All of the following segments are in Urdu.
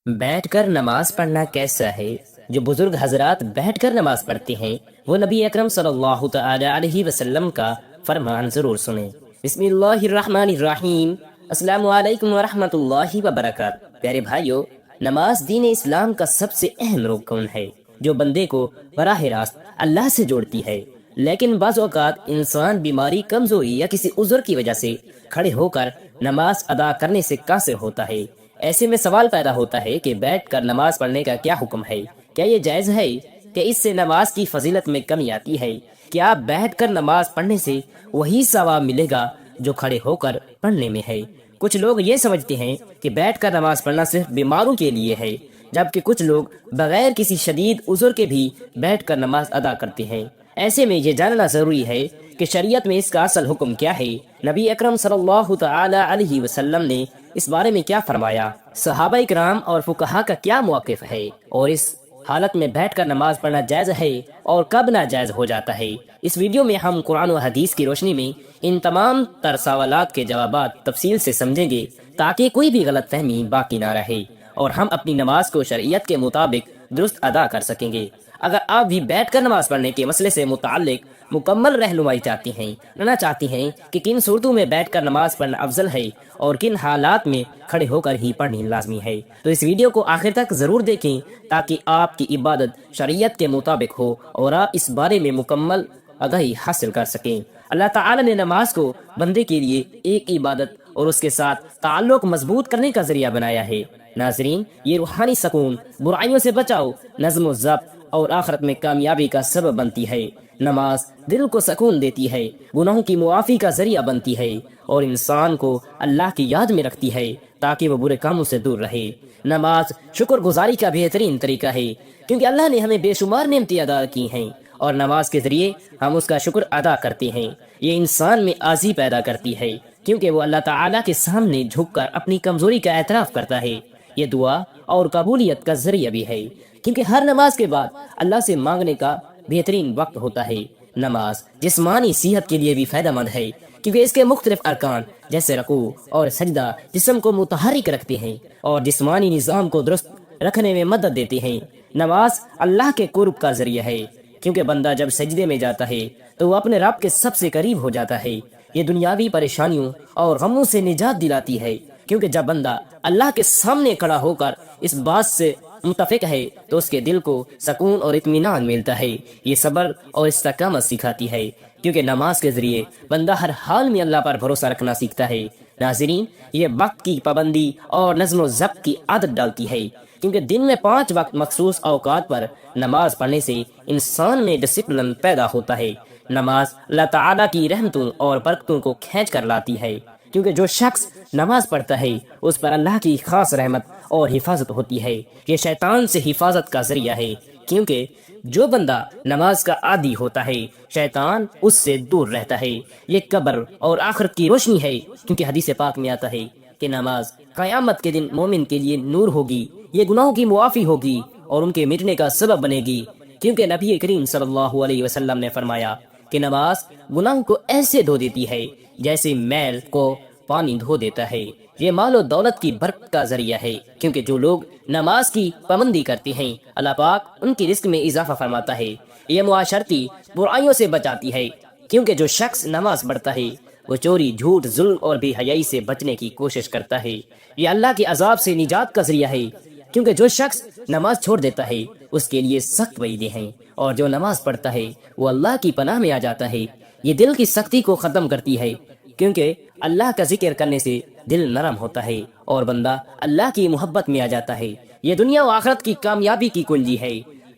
بیٹھ کر نماز پڑھنا کیسا ہے؟ جو بزرگ حضرات بیٹھ کر نماز پڑھتے ہیں وہ نبی اکرم صلی اللہ تعالی علیہ وسلم کا فرمان ضرور سنیں۔ بسم اللہ الرحمن الرحیم۔ السلام علیکم ورحمۃ اللہ وبرکاتہ۔ پیارے بھائیو، نماز دین اسلام کا سب سے اہم رکن ہے جو بندے کو براہ راست اللہ سے جوڑتی ہے، لیکن بعض اوقات انسان بیماری، کمزوری یا کسی عذر کی وجہ سے کھڑے ہو کر نماز ادا کرنے سے قاصر ہوتا ہے۔ ایسے میں سوال پیدا ہوتا ہے کہ بیٹھ کر نماز پڑھنے کا کیا حکم ہے؟ کیا یہ جائز ہے کہ اس سے نماز کی فضیلت میں کمی آتی ہے؟ کیا بیٹھ کر نماز پڑھنے سے وہی ثواب ملے گا جو کھڑے ہو کر پڑھنے میں ہے؟ کچھ لوگ یہ سمجھتے ہیں کہ بیٹھ کر نماز پڑھنا صرف بیماروں کے لیے ہے، جبکہ کچھ لوگ بغیر کسی شدید عذر کے بھی بیٹھ کر نماز ادا کرتے ہیں۔ ایسے میں یہ جاننا ضروری ہے کہ شریعت میں اس کا اصل حکم کیا ہے۔ نبی اکرم صلی اللہ تعالی علیہ وسلم نے اس بارے میں کیا فرمایا، صحابہ اکرام اور فقہا کا کیا موقف ہے، اور اس حالت میں بیٹھ کر نماز پڑھنا جائز ہے اور کب ناجائز ہو جاتا ہے۔ اس ویڈیو میں ہم قرآن و حدیث کی روشنی میں ان تمام تر سوالات کے جوابات تفصیل سے سمجھیں گے تاکہ کوئی بھی غلط فہمی باقی نہ رہے اور ہم اپنی نماز کو شریعت کے مطابق درست ادا کر سکیں گے۔ اگر آپ بھی بیٹھ کر نماز پڑھنے کے مسئلے سے متعلق مکمل رہنمائی چاہتی ہیں، جاننا چاہتی ہیں کہ کن صورتوں میں بیٹھ کر نماز پڑھنا افضل ہے اور کن حالات میں کھڑے ہو کر ہی پڑھنی لازمی ہے، تو اس ویڈیو کو آخر تک ضرور دیکھیں تاکہ آپ کی عبادت شریعت کے مطابق ہو اور آپ اس بارے میں مکمل آگاہی حاصل کر سکیں۔ اللہ تعالی نے نماز کو بندے کے لیے ایک عبادت اور اس کے ساتھ تعلق مضبوط کرنے کا ذریعہ بنایا ہے۔ ناظرین، یہ روحانی سکون، برائیوں سے بچاؤ، نظم و ضبط اور آخرت میں کامیابی کا سبب بنتی ہے۔ نماز دل کو سکون دیتی ہے، گناہوں کی معافی کا ذریعہ بنتی ہے اور انسان کو اللہ کی یاد میں رکھتی ہے تاکہ وہ برے کاموں سے دور رہے۔ نماز شکر گزاری کا بہترین طریقہ ہے کیونکہ اللہ نے ہمیں بے شمار نعمتیں عطا کی ہیں اور نماز کے ذریعے ہم اس کا شکر ادا کرتے ہیں۔ یہ انسان میں عاجزی پیدا کرتی ہے کیونکہ وہ اللہ تعالیٰ کے سامنے جھک کر اپنی کمزوری کا اعتراف کرتا ہے۔ یہ دعا اور قبولیت کا ذریعہ بھی ہے کیونکہ ہر نماز کے بعد اللہ سے مانگنے کا بہترین وقت ہوتا ہے۔ نماز جسمانی صحت کے لیے بھی فائدہ مند ہے کیونکہ اس کے مختلف ارکان جیسے رکوع اور سجدہ جسم کو متحرک رکھتے ہیں اور جسمانی نظام کو درست رکھنے میں مدد دیتے ہیں۔ نماز اللہ کے قرب کا ذریعہ ہے کیونکہ بندہ جب سجدے میں جاتا ہے تو وہ اپنے رب کے سب سے قریب ہو جاتا ہے۔ یہ دنیاوی پریشانیوں اور غموں سے نجات دلاتی ہے کیونکہ جب بندہ اللہ کے سامنے کھڑا ہو کر اس بات سے متفق ہے تو اس کے دل کو سکون اور اطمینان ملتا ہے۔ یہ صبر اور استقامت سکھاتی ہے کیونکہ نماز کے ذریعے بندہ ہر حال میں اللہ پر بھروسہ رکھنا سیکھتا ہے۔ ناظرین، یہ وقت کی پابندی اور نظم و ضبط کی عادت ڈالتی ہے کیونکہ دن میں 5 وقت مخصوص اوقات پر نماز پڑھنے سے انسان میں ڈسپلن پیدا ہوتا ہے۔ نماز اللہ تعالیٰ کی رحمتوں اور برکتوں کو کھینچ کر لاتی ہے کیونکہ جو شخص نماز پڑھتا ہے اس پر اللہ کی خاص رحمت اور حفاظت ہوتی ہے۔ یہ شیطان سے حفاظت کا ذریعہ ہے کیونکہ جو بندہ نماز کا عادی ہوتا ہے شیطان اس سے دور رہتا ہے۔ یہ قبر اور آخرت کی روشنی ہے کیونکہ حدیث پاک میں آتا ہے کہ نماز قیامت کے دن مومن کے لیے نور ہوگی، یہ گناہوں کی معافی ہوگی اور ان کے مٹنے کا سبب بنے گی کیونکہ نبی کریم صلی اللہ علیہ وسلم نے فرمایا کہ نماز گناہوں کو ایسے دھو دیتی ہے جیسے میل کو پانی دھو دیتا ہے۔ یہ مال و دولت کی برکت کا ذریعہ ہے کیونکہ جو لوگ نماز کی پابندی کرتے ہیں اللہ پاک ان کی رزق میں اضافہ فرماتا ہے۔ یہ معاشرتی برائیوں سے بچاتی ہے کیونکہ جو شخص نماز پڑھتا ہے وہ چوری، جھوٹ، ظلم اور بے حیائی سے بچنے کی کوشش کرتا ہے۔ یہ اللہ کے عذاب سے نجات کا ذریعہ ہے کیونکہ جو شخص نماز چھوڑ دیتا ہے اس کے لیے سخت وعیدیں ہیں اور جو نماز پڑھتا ہے وہ اللہ کی پناہ میں آ جاتا ہے۔ یہ دل کی سختی کو ختم کرتی ہے کیونکہ اللہ کا ذکر کرنے سے دل نرم ہوتا ہے اور بندہ اللہ کی محبت میں آ جاتا ہے۔ یہ دنیا و آخرت کی کامیابی کی کنجی ہے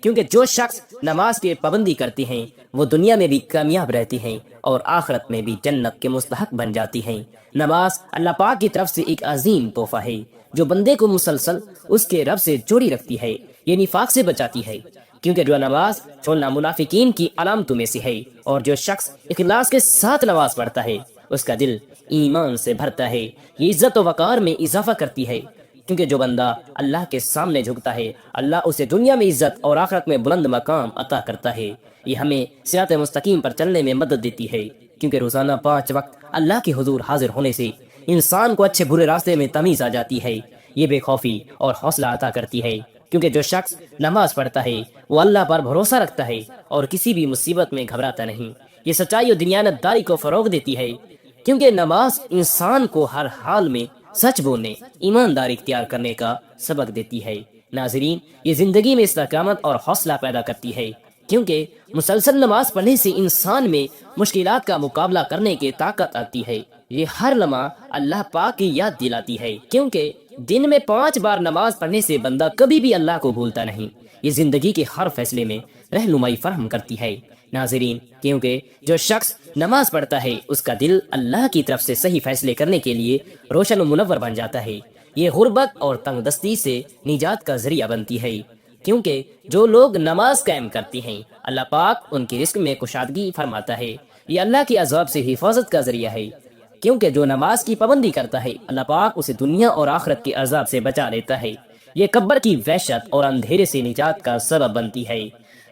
کیونکہ جو شخص نماز کی پابندی کرتے ہیں وہ دنیا میں بھی کامیاب رہتے ہیں اور آخرت میں بھی جنت کے مستحق بن جاتی ہیں۔ نماز اللہ پاک کی طرف سے ایک عظیم تحفہ ہے جو بندے کو مسلسل اس کے رب سے جوڑی رکھتی ہے۔ یہ نفاق سے بچاتی ہے کیونکہ جو نماز چھوڑنا منافقین کی علامتوں میں سے ہے اور جو شخص اخلاص کے ساتھ نماز پڑھتا ہے اس کا دل ایمان سے بھرتا ہے۔ یہ عزت و وقار میں اضافہ کرتی ہے کیونکہ جو بندہ اللہ کے سامنے جھکتا ہے اللہ اسے دنیا میں عزت اور آخرت میں بلند مقام عطا کرتا ہے۔ یہ ہمیں صراط مستقیم پر چلنے میں مدد دیتی ہے کیونکہ روزانہ 5 وقت اللہ کے حضور حاضر ہونے سے انسان کو اچھے برے راستے میں تمیز آ جاتی ہے۔ یہ بے خوفی اور حوصلہ عطا کرتی ہے، کیونکہ جو شخص نماز پڑھتا ہے وہ اللہ پر بھروسہ رکھتا ہے اور کسی بھی مصیبت میں گھبراتا نہیں۔ یہ سچائی اور دیانت داری کو فروغ دیتی ہے، کیونکہ نماز انسان کو ہر حال میں سچ بولنے، ایمانداری اختیار کرنے کا سبق دیتی ہے۔ ناظرین، یہ زندگی میں استقامت اور حوصلہ پیدا کرتی ہے، کیونکہ مسلسل نماز پڑھنے سے انسان میں مشکلات کا مقابلہ کرنے کی طاقت آتی ہے۔ یہ ہر لمحہ اللہ پاک کی یاد دلاتی ہے، کیونکہ دن میں 5 بار نماز پڑھنے سے بندہ کبھی بھی اللہ کو بھولتا نہیں۔ یہ زندگی کے ہر فیصلے میں رہنمائی فراہم کرتی ہے۔ ناظرین، کیونکہ جو شخص نماز پڑھتا ہے اس کا دل اللہ کی طرف سے صحیح فیصلے کرنے کے لیے روشن و منور بن جاتا ہے۔ یہ غربت اور تنگ دستی سے نجات کا ذریعہ بنتی ہے، کیونکہ جو لوگ نماز قائم کرتے ہیں اللہ پاک ان کے رزق میں کشادگی فرماتا ہے۔ یہ اللہ کی عذاب سے حفاظت کا ذریعہ ہے، کیونکہ جو نماز کی پابندی کرتا ہے اللہ پاک اسے دنیا اور آخرت کے عذاب سے بچا لیتا ہے۔ یہ قبر کی وحشت اور اندھیرے سے نجات کا سبب بنتی ہے،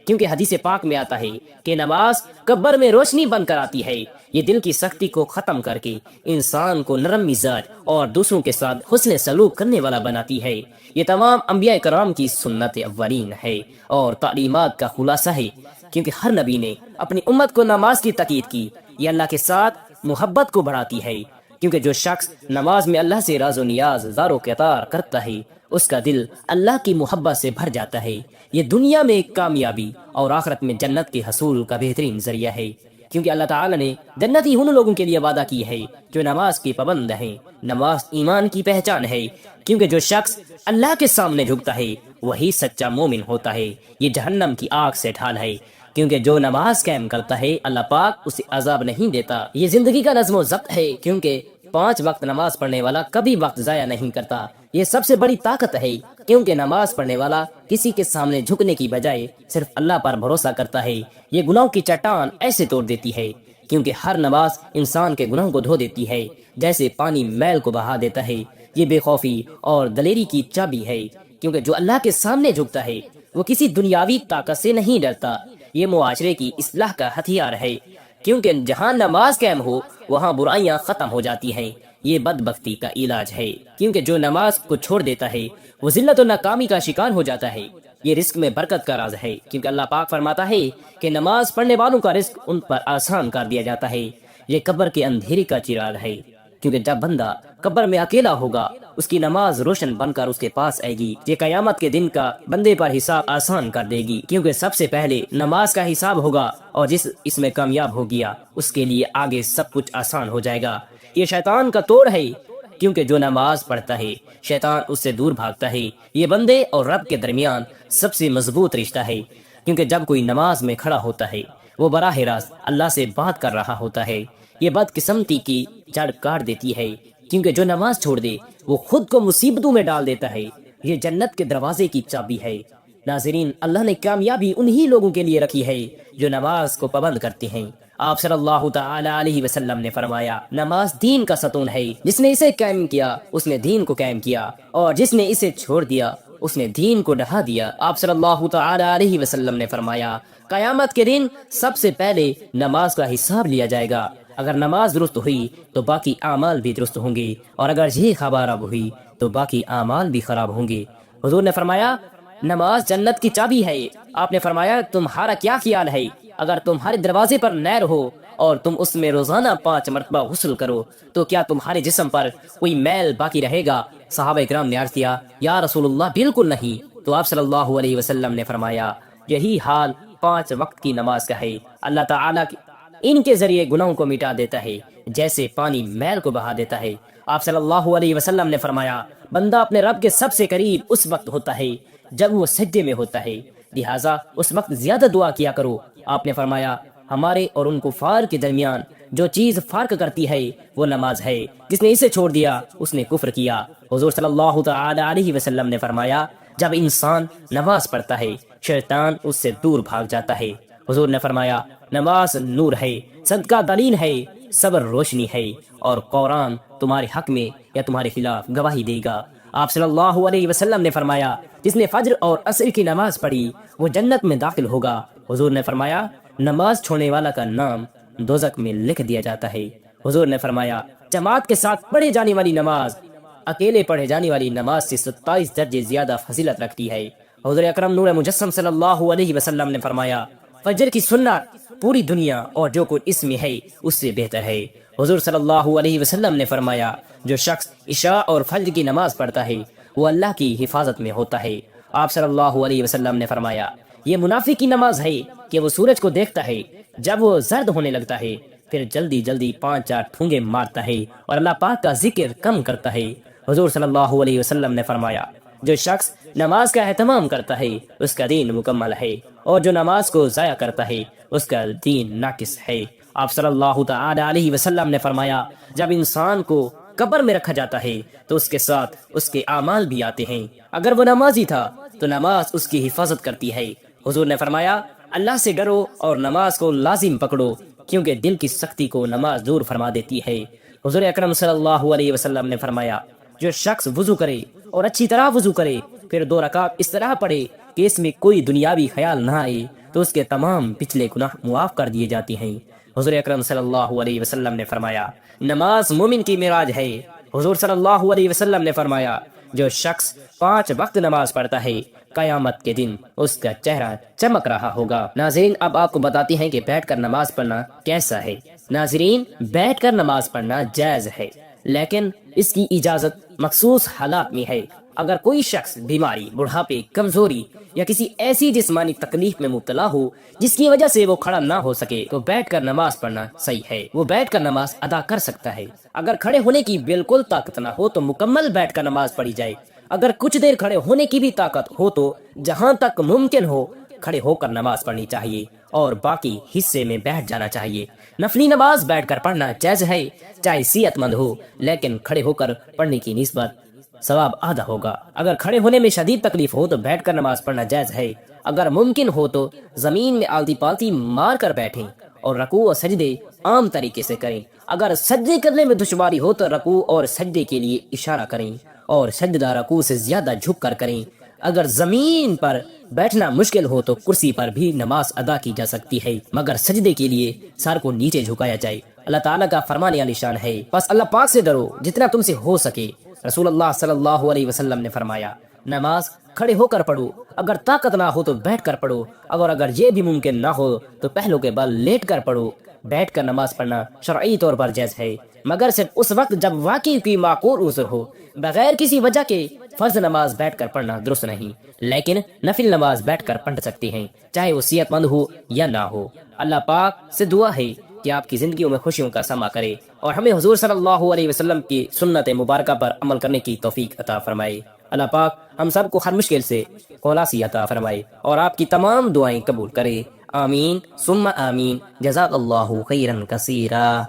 کیونکہ حدیث پاک میں آتا ہے کہ نماز قبر میں روشنی بن کر آتی ہے۔ یہ دل کی سختی کو ختم کر کے انسان کو نرم مزاج اور دوسروں کے ساتھ حسن سلوک کرنے والا بناتی ہے۔ یہ تمام انبیاء کرام کی سنت اولین ہے اور تعلیمات کا خلاصہ ہے، کیونکہ ہر نبی نے اپنی امت کو نماز کی تاکید کی۔ یہ اللہ کے ساتھ محبت کو بڑھاتی ہے، کیونکہ جو شخص نماز میں اللہ سے راز و نیاز زار و قطار کرتا ہے اس کا دل اللہ کی محبت سے بھر جاتا ہے۔ یہ دنیا میں کامیابی اور آخرت میں جنت کے حصول کا بہترین ذریعہ ہے، کیونکہ اللہ تعالی نے جنتی ان لوگوں کے لیے وعدہ کی ہے جو نماز کی پابند ہیں۔ نماز ایمان کی پہچان ہے، کیونکہ جو شخص اللہ کے سامنے جھکتا ہے وہی سچا مومن ہوتا ہے۔ یہ جہنم کی آگ سے ڈھال ہے، کیونکہ جو نماز قائم کرتا ہے اللہ پاک اسے عذاب نہیں دیتا۔ یہ زندگی کا نظم و ضبط ہے، کیونکہ 5 وقت نماز پڑھنے والا کبھی وقت ضائع نہیں کرتا۔ یہ سب سے بڑی طاقت ہے، کیونکہ نماز پڑھنے والا کسی کے سامنے جھکنے کی بجائے صرف اللہ پر بھروسہ کرتا ہے۔ یہ گناہوں کی چٹان ایسے توڑ دیتی ہے، کیونکہ ہر نماز انسان کے گناہوں کو دھو دیتی ہے جیسے پانی میل کو بہا دیتا ہے۔ یہ بے خوفی اور دلیری کی چابی ہے، کیونکہ جو اللہ کے سامنے جھکتا ہے وہ کسی دنیاوی طاقت سے نہیں ڈرتا۔ یہ معاشرے کی اصلاح کا ہتھیار ہے، کیونکہ جہاں نماز قائم ہو وہاں برائیاں ختم ہو جاتی ہیں۔ یہ بدبختی کا علاج ہے، کیونکہ جو نماز کو چھوڑ دیتا ہے وہ ذلت و ناکامی کا شکار ہو جاتا ہے۔ یہ رزق میں برکت کا راز ہے، کیونکہ اللہ پاک فرماتا ہے کہ نماز پڑھنے والوں کا رزق ان پر آسان کر دیا جاتا ہے۔ یہ قبر کے اندھیرے کا چراغ ہے، کیونکہ جب بندہ قبر میں اکیلا ہوگا اس کی نماز روشن بن کر اس کے پاس آئے گی۔ یہ قیامت کے دن کا بندے پر حساب آسان کر دے گی، کیونکہ سب سے پہلے نماز کا حساب ہوگا اور جس اس میں کامیاب ہو گیا اس کے لیے آگے سب کچھ آسان ہو جائے گا۔ یہ شیطان کا توڑ ہے، کیونکہ جو نماز پڑھتا ہے شیطان اس سے دور بھاگتا ہے۔ یہ بندے اور رب کے درمیان سب سے مضبوط رشتہ ہے، کیونکہ جب کوئی نماز میں کھڑا ہوتا ہے وہ براہ راست اللہ سے بات کر رہا ہوتا ہے۔ یہ بدقسمتی کی جڑ کاٹ دیتی ہے، کیونکہ جو نماز چھوڑ دے وہ خود کو مصیبتوں میں ڈال دیتا ہے۔ یہ جنت کے دروازے کی چابی ہے۔ ناظرین، اللہ نے کامیابی انہی لوگوں کے لیے رکھی ہے جو نماز کو پابند کرتے ہیں۔ آپ صلی اللہ تعالی علیہ وسلم نے فرمایا، نماز دین کا ستون ہے، جس نے اسے قائم کیا اس نے دین کو قائم کیا، اور جس نے اسے چھوڑ دیا اس نے دین کو ڈھا دیا۔ آپ صلی اللہ تعالی علیہ وسلم نے فرمایا، قیامت کے دن سب سے پہلے نماز کا حساب لیا جائے گا۔ اگر نماز درست ہوئی تو باقی اعمال بھی درست ہوں گے، اور اگر یہ خراب ہوئی تو باقی اعمال بھی خراب ہوں گے۔ حضور نے فرمایا، نماز جنت کی چابی ہے۔ آپ نے فرمایا، تمہارا کیا خیال ہے اگر تمہارے دروازے پر نہر ہو اور تم اس میں روزانہ 5 مرتبہ غسل کرو تو کیا تمہارے جسم پر کوئی میل باقی رہے گا؟ صحابہ کرام نے عرض کیا، یا رسول اللہ بالکل نہیں۔ تو آپ صلی اللہ علیہ وسلم نے فرمایا، یہی حال 5 وقت کی نماز کا ہے۔ اللہ تعالیٰ ان کے ذریعے گناہوں کو مٹا دیتا ہے جیسے پانی میل کو بہا دیتا ہے۔ آپ صلی اللہ علیہ وسلم نے فرمایا، بندہ اپنے رب کے سب سے قریب اس وقت ہوتا ہے جب وہ سجدے میں ہوتا ہے، لہٰذا اس وقت زیادہ دعا کیا کرو۔ آپ نے فرمایا، ہمارے اور ان کفار کے درمیان جو چیز فرق کرتی ہے وہ نماز ہے، جس نے اسے چھوڑ دیا اس نے کفر کیا۔ حضور صلی اللہ تعالی علیہ وسلم نے فرمایا، جب انسان نماز پڑھتا ہے شیطان اس سے دور بھاگ جاتا ہے۔ حضور نے فرمایا، نماز نور ہے، صدقہ دلیل ہے، صبر روشنی ہے، اور قرآن تمہارے حق میں یا تمہارے خلاف گواہی دے گا۔ آپ صلی اللہ علیہ وسلم نے فرمایا، جس نے فجر اور عصر کی نماز پڑھی وہ جنت میں داخل ہوگا۔ حضور نے فرمایا، نماز چھوڑنے والا کا نام دوزخ میں لکھ دیا جاتا ہے۔ حضور نے فرمایا، جماعت کے ساتھ پڑھی جانے والی نماز اکیلے پڑھے جانے والی نماز سے 27 درجے زیادہ فضیلت رکھتی ہے۔ حضور اکرم نور مجسم صلی اللہ علیہ وسلم نے فرمایا، فجر کی سنت پوری دنیا اور جو کچھ اس میں ہے اس سے بہتر ہے۔ حضور صلی اللہ علیہ وسلم نے فرمایا، جو شخص عشاء اور فجر کی نماز پڑھتا ہے وہ اللہ کی حفاظت میں ہوتا ہے۔ آپ صلی اللہ علیہ وسلم نے فرمایا، یہ منافق کی نماز ہے کہ وہ سورج کو دیکھتا ہے، جب وہ زرد ہونے لگتا ہے پھر جلدی جلدی 5-4 ٹھونگے مارتا ہے اور اللہ پاک کا ذکر کم کرتا ہے۔ حضور صلی اللہ علیہ وسلم نے فرمایا، جو شخص نماز کا اہتمام کرتا ہے اس کا دین مکمل ہے، اور جو نماز کو ضائع کرتا ہے اس کا دین ناقص ہے۔ آپ صلی اللہ تعالی علیہ وسلم نے فرمایا، جب انسان کو قبر میں رکھا جاتا ہے تو اس کے ساتھ اس کے اعمال بھی آتے ہیں۔ اگر وہ نمازی تھا تو نماز اس کی حفاظت کرتی ہے۔ حضور نے فرمایا، اللہ سے ڈرو اور نماز کو لازم پکڑو، کیونکہ دل کی سختی کو نماز دور فرما دیتی ہے۔ حضور اکرم صلی اللہ علیہ وسلم نے فرمایا، جو شخص وضو کرے اور اچھی طرح وضو کرے پھر 2 رکعت اس طرح پڑھے کہ اس میں کوئی دنیاوی خیال نہ آئے تو اس کے تمام پچھلے گناہ معاف کر دیے جاتے ہیں۔ حضور اکرم صلی اللہ علیہ وسلم نے فرمایا، نماز مومن کی معراج ہے۔ حضور صلی اللہ علیہ وسلم نے فرمایا، جو شخص 5 وقت نماز پڑھتا ہے قیامت کے دن اس کا چہرہ چمک رہا ہوگا۔ ناظرین، اب آپ کو بتاتے ہیں کہ بیٹھ کر نماز پڑھنا کیسا ہے۔ ناظرین، بیٹھ کر نماز پڑھنا جائز ہے، لیکن اس کی اجازت مخصوص حالات میں ہے۔ اگر کوئی شخص بیماری، بڑھاپے، کمزوری یا کسی ایسی جسمانی تکلیف میں مبتلا ہو جس کی وجہ سے وہ کھڑا نہ ہو سکے تو بیٹھ کر نماز پڑھنا صحیح ہے، وہ بیٹھ کر نماز ادا کر سکتا ہے۔ اگر کھڑے ہونے کی بالکل طاقت نہ ہو تو مکمل بیٹھ کر نماز پڑھی جائے۔ اگر کچھ دیر کھڑے ہونے کی بھی طاقت ہو تو جہاں تک ممکن ہو کھڑے ہو کر نماز پڑھنی چاہیے اور باقی حصے میں بیٹھ جانا چاہیے۔ نفلی نماز بیٹھ کر پڑھنا جائز ہے، چاہے صحت مند ہو، لیکن کھڑے ہو کر پڑھنے کی نسبت ثواب آدھا ہوگا۔ اگر کھڑے ہونے میں شدید تکلیف ہو تو بیٹھ کر نماز پڑھنا جائز ہے۔ اگر ممکن ہو تو زمین میں آلتی پالتی مار کر بیٹھیں اور رکوع اور سجدے عام طریقے سے کریں۔ اگر سجدے کرنے میں دشواری ہو تو رکوع اور سجدے کے لیے اشارہ کریں اور سجدہ رکوع سے زیادہ جھک کر کریں۔ اگر زمین پر بیٹھنا مشکل ہو تو کرسی پر بھی نماز ادا کی جا سکتی ہے، مگر سجدے کے لیے سر کو نیچے جھکایا جائے۔ اللہ تعالیٰ کا فرمان عالی شان ہے، بس اللہ پاک سے ڈرو جتنا تم سے ہو سکے۔ رسول اللہ صلی اللہ علیہ وسلم نے فرمایا، نماز کھڑے ہو کر پڑھو، اگر طاقت نہ ہو تو بیٹھ کر پڑھو، اگر یہ بھی ممکن نہ ہو تو پہلو کے بل لیٹ کر پڑھو۔ بیٹھ کر نماز پڑھنا شرعی طور پر جائز ہے، مگر صرف اس وقت جب واقعی کوئی معقول عذر ہو۔ بغیر کسی وجہ کے فرض نماز بیٹھ کر پڑھنا درست نہیں، لیکن نفل نماز بیٹھ کر پڑھ سکتے ہیں، چاہے وہ صحت مند ہو یا نہ ہو۔ اللہ پاک سے دعا ہے کہ آپ کی زندگیوں میں خوشیوں کا سما کرے اور ہمیں حضور صلی اللہ علیہ وسلم کی سنت مبارکہ پر عمل کرنے کی توفیق عطا فرمائے۔ اللہ پاک ہم سب کو ہر مشکل سے خلاصی عطا فرمائے اور آپ کی تمام دعائیں قبول کرے۔ آمین ثم آمین۔ جزاک اللہ خیرا کثیرا۔